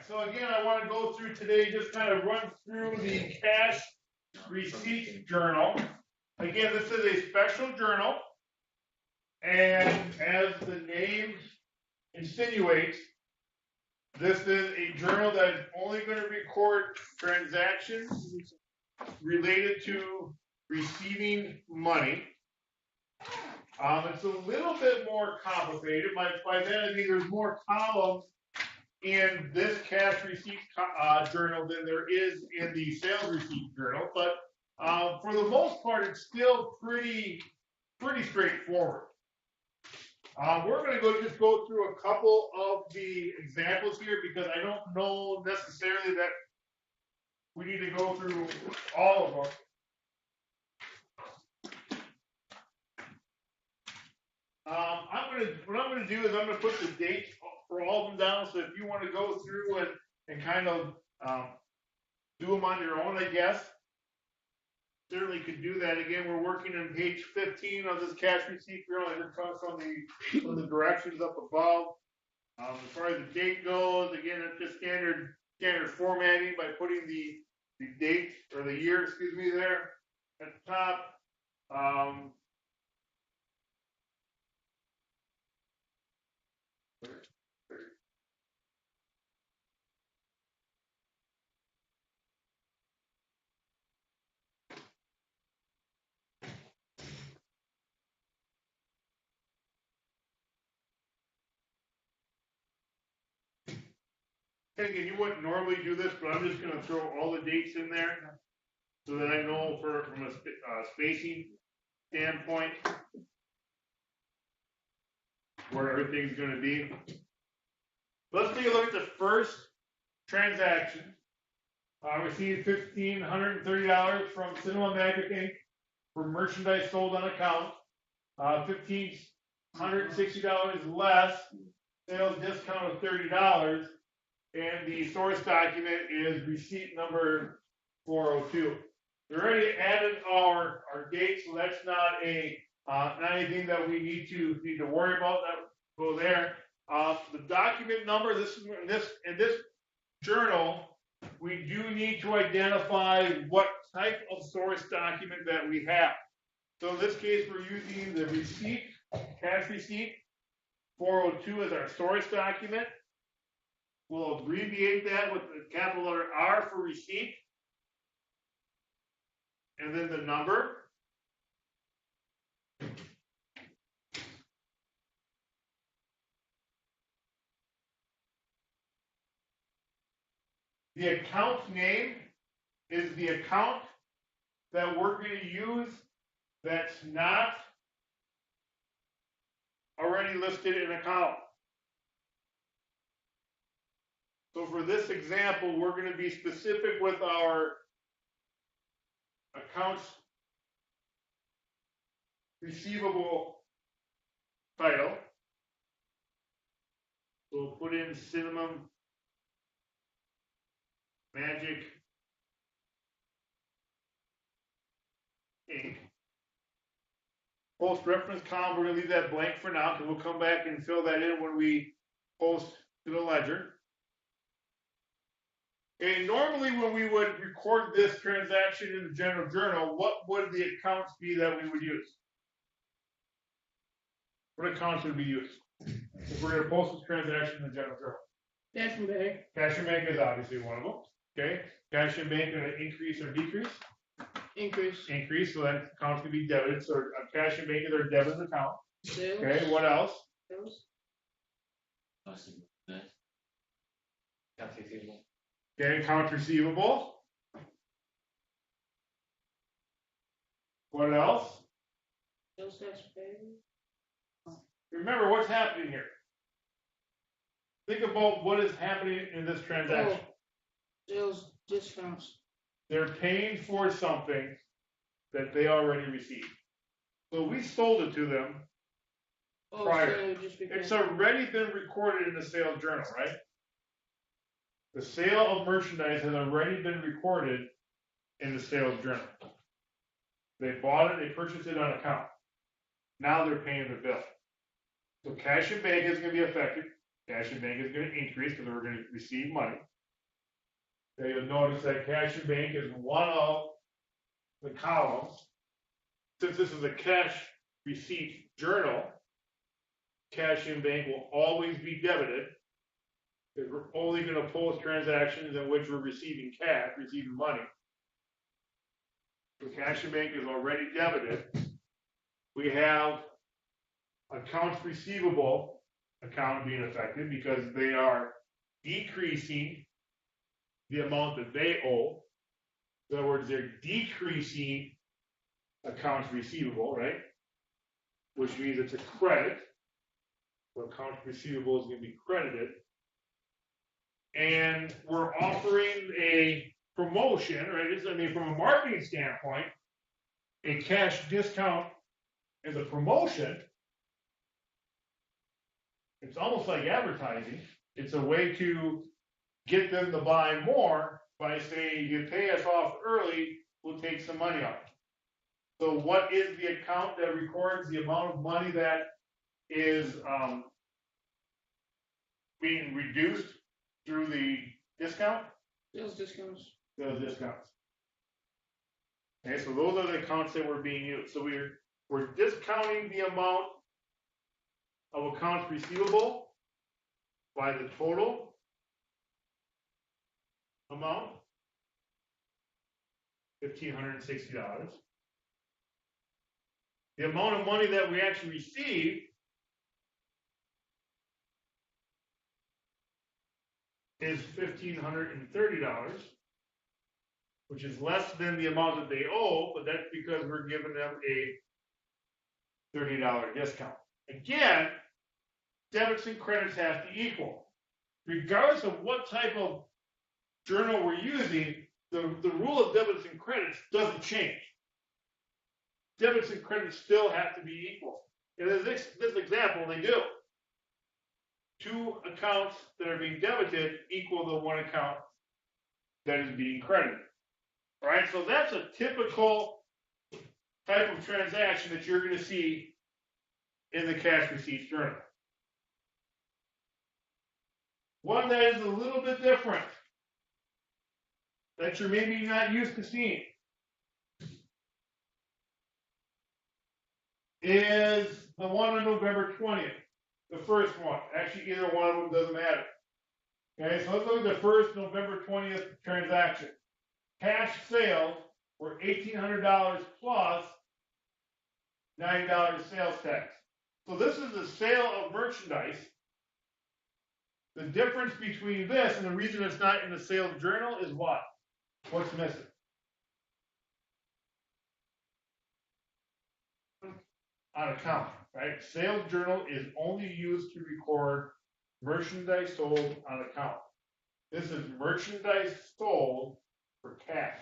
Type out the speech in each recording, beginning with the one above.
so again, I want to go through today, just kind of run through the cash receipts journal. Again, this is a special journal, and as the name insinuates, this is a journal that is only going to record transactions related to receiving money. It's a little bit more complicated. By that I mean there's more columns in this cash receipts journal than there is in the sales receipt journal, but for the most part, it's still pretty straightforward. We're going to just go through a couple of the examples here because I don't know necessarily that we need to go through all of them. What I'm going to do is I'm going to put the dates for all of them down. So if you want to go through and kind of do them on your own, I guess, certainly could do that. Again, we're working on page 15 of this cash receipt journal. I just comes from the directions up above. As far as the date goes, again, it's just standard formatting by putting the date or the year, there at the top. And again, you wouldn't normally do this, but I'm just going to throw all the dates in there so that I know from a spacing standpoint where everything's going to be. Let's take a look at the first transaction. Received $1,530 from Cinema Magic Inc. for merchandise sold on account. $1,560 less, sales discount of $30. And the source document is receipt number 402. We already added our date, so that's not anything that we need to worry about. That will go there. The document number. In this journal, we do need to identify what type of source document that we have. So in this case, we're using the receipt, cash receipt 402 as our source document. We'll abbreviate that with the capital letter R for receipt, and then the number. The account name is the account that we're going to use that's not already listed in a column. So for this example, we're going to be specific with our accounts receivable title. So we'll put in Cinema Magic Inc. Post reference column, we're going to leave that blank for now because we'll come back and fill that in when we post to the ledger. Okay, normally when we would record this transaction in the general journal, what would the accounts be that we would use? What accounts would we use if we're going to post this transaction in the general journal? Cash and bank. Cash and bank is obviously one of them. Okay, cash and bank going to increase or decrease? Increase. Increase, so that account can be debited. So cash and bank is our debit account. Sales. Okay, what else? Sales. Okay, account receivable. What else? Sales tax paid. Remember what's happening here. Think about what is happening in this transaction. Sales discounts. They're paying for something that they already received. So we sold it to them prior. So it's already been recorded in the sales journal, right? The sale of merchandise has already been recorded in the sales journal. They bought it, they purchased it on account. Now they're paying the bill. So cash and bank is going to be affected. Cash and bank is going to increase because we're going to receive money. Okay, you'll notice that cash and bank is one of the columns. Since this is a cash receipt journal, cash and bank will always be debited. Because we're only going to post transactions in which we're receiving cash, receiving money. So cash and bank is already debited. We have accounts receivable account being affected because they are decreasing the amount that they owe. In other words, they're decreasing accounts receivable, right? Which means it's a credit. So accounts receivable is going to be credited. And we're offering a promotion, right? From a marketing standpoint, a cash discount is a promotion. It's almost like advertising. It's a way to get them to buy more by saying, you pay us off early, we'll take some money off. So what is the account that records the amount of money that is being reduced through the discount? Sales discounts. Sales discounts. Okay, so those are the accounts that were being used. So we're discounting the amount of accounts receivable by the total amount, $1,560. The amount of money that we actually received is $1,530, which is less than the amount that they owe, but that's because we're giving them a $30 discount. Again, debits and credits have to equal. Regardless of what type of journal we're using, the rule of debits and credits doesn't change. Debits and credits still have to be equal. In this example, they do. Two accounts that are being debited equal the one account that is being credited. All right, so that's a typical type of transaction that you're going to see in the cash receipts journal. One that is a little bit different, that you're maybe not used to seeing, is the one on November 20th. The first one. Actually, either one of them doesn't matter. Okay, so let's look at the first November 20th transaction. Cash sales were $1,800 plus $90 sales tax. So this is the sale of merchandise. The difference between this and the reason it's not in the sales journal is what? What's missing? On account, right? Sales journal is only used to record merchandise sold on account. This is merchandise sold for cash.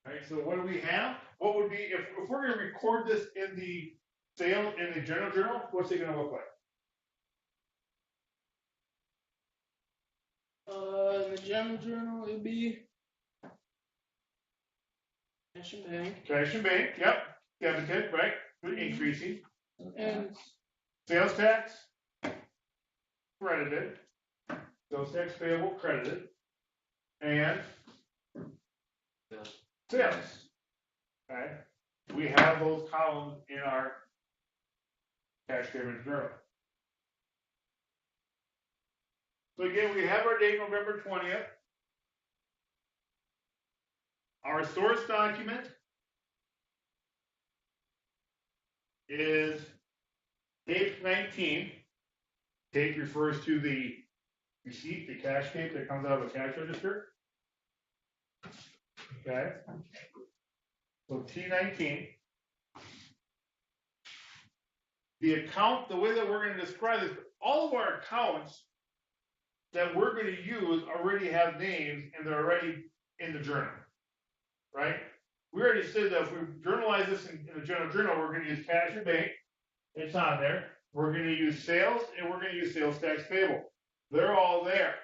Right, so what do we have? What would be, if we're going to record this in the sale, in the general journal, what's it going to look like? In the general journal, it'd be cash and bank. Cash and bank, yep. Debited, right? Increasing. And Sales tax, credited. Sales tax payable, credited. And sales. Okay. We have those columns in our cash payment journal. So again, we have our date November 20th. Our source document is tape 19. Tape refers to the receipt, the cash tape that comes out of a cash register. Okay. So T19. The account, the way that we're going to describe this, all of our accounts that we're going to use already have names and they're already in the journal, right? We already said that if we journalize this in the general journal, we're going to use cash and bank. It's on there. We're going to use sales and we're going to use sales tax payable. They're all there.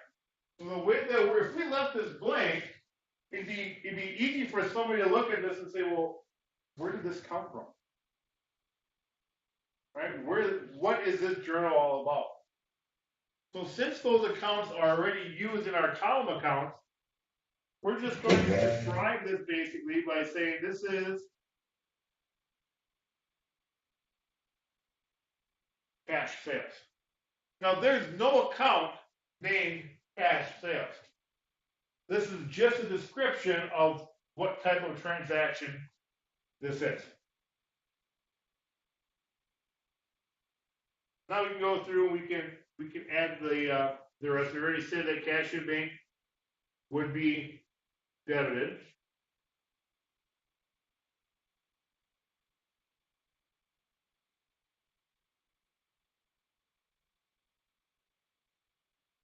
So the way that if we left this blank, it'd be easy for somebody to look at this and say, well, where did this come from? right? What is this journal all about? So since those accounts are already used in our column accounts, we're just going to describe this basically by saying this is cash sales. Now there's no account named cash sales. This is just a description of what type of transaction this is. Now we can go through and we can add the rest. We already said that cash in bank would be debited.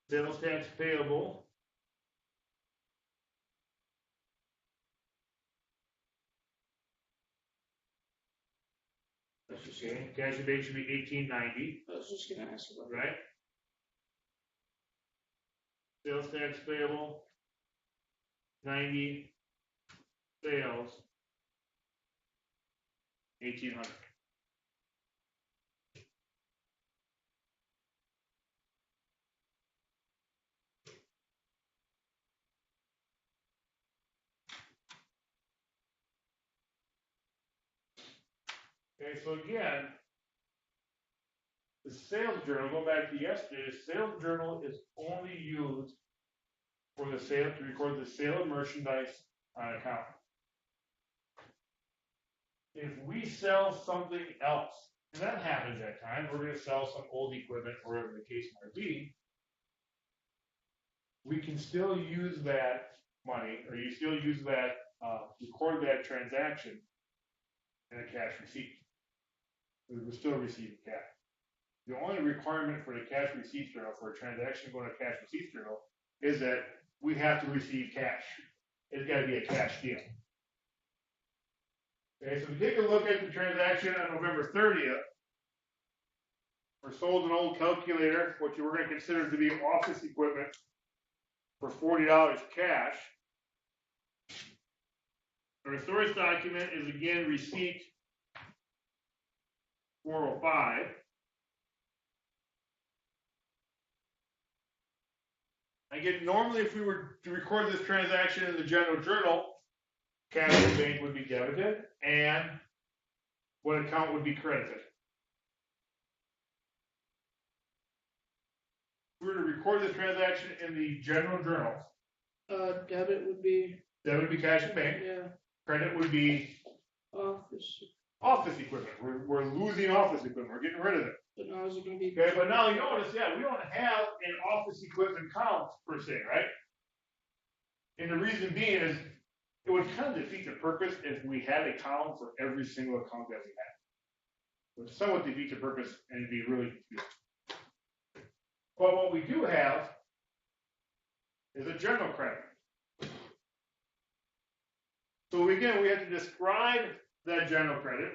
Sales tax payable. Okay, cash in bank should be $18.90, I was just gonna ask about that. right? Sales tax payable, 90, sales, 1,800. Okay, so again, the sales journal, go back to yesterday, the sales journal is only used for the sale, to record the sale of merchandise on account. If we sell something else, and that happens at times, we're gonna sell some old equipment, or whatever the case might be, we can still use that money, or you still use that, record that transaction in a cash receipt. We will still receive cash. The only requirement for the cash receipts journal, for a transaction going to cash receipts journal, is that we have to receive cash. It's gotta be a cash deal. Okay, so if we take a look at the transaction on November 30th, we sold an old calculator, which we're gonna consider to be office equipment, for $40 cash. Our source document is again receipt 405. Again, normally if we were to record this transaction in the general journal, cash in bank would be debited and what account would be credited. If we were to record this transaction in the general journal, Debit would be, debit would be cash in bank, yeah, credit would be office, equipment. We're losing office equipment, we're getting rid of it. but now is it gonna be? Okay, but now you notice, yeah, we don't have an office equipment count per se, right? And the reason being is, it would kind of defeat the purpose if we had a column for every single account that we had. It would somewhat defeat the purpose and it'd be really confusing. But what we do have is a general credit. So again, we have to describe that general credit.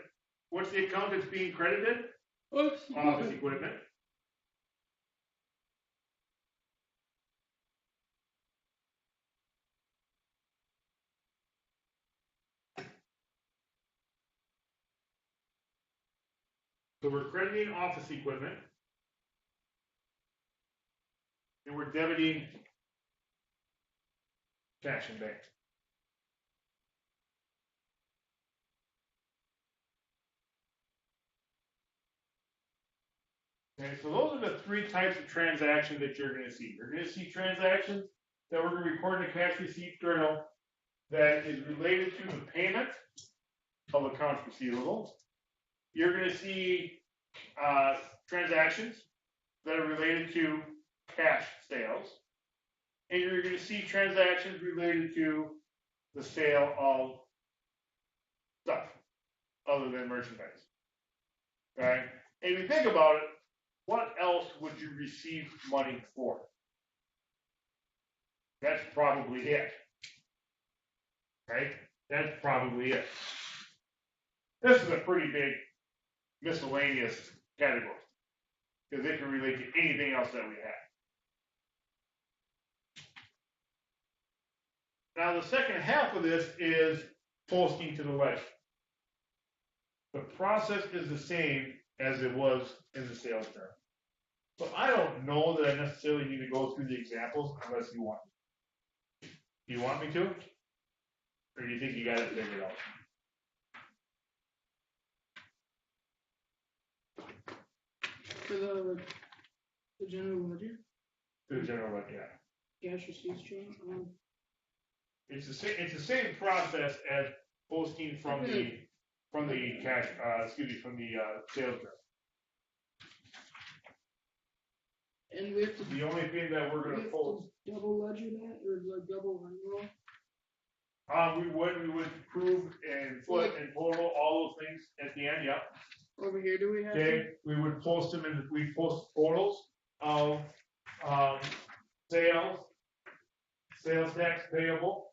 What's the account that's being credited? Office equipment. So we're crediting office equipment. And we're debiting cash in bank. Okay, so those are the three types of transactions that you're going to see. You're going to see transactions that we're going to record in the cash receipt journal that is related to the payment of accounts receivable. You're going to see transactions that are related to cash sales. And you're going to see transactions related to the sale of stuff other than merchandise. Okay? And if you think about it, what else would you receive money for? That's probably it. Right? That's probably it. This is a pretty big miscellaneous category because it can relate to anything else that we have. Now the second half of this is posting to the ledger. The process is the same as it was in the sales journal. So I don't know that I necessarily need to go through the examples unless you want. Do you want me to? Or do you think you got it figured out? For the general ledger, To the general ledger, yeah. cash receipts journal, It's the same process as posting from the cash, from the sales journal. and we have to, The only thing that we're we gonna have post, to double ledger that, or like double enroll? we would prove and put in total all those things at the end, yeah. Over here, do we have to? Okay, we would post them in, we post totals of, sales tax payable.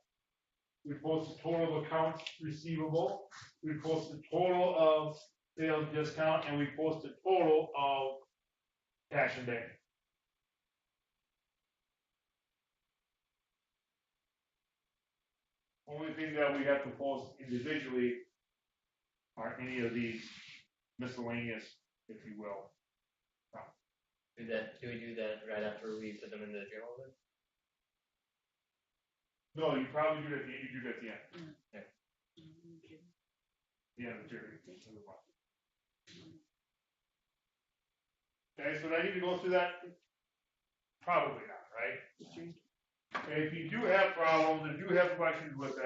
We post the total of accounts receivable. We post the total of sales discount, and we post the total of cash and bank. Only thing that we have to post individually are any of these miscellaneous, if you will. Do we do that right after we put them in the journal then? No, you probably do it at the, you do it at the end. Okay. The end of the period. Okay, so do I need to go through that? Probably not, right? Okay, if you do have problems, if you have questions with that,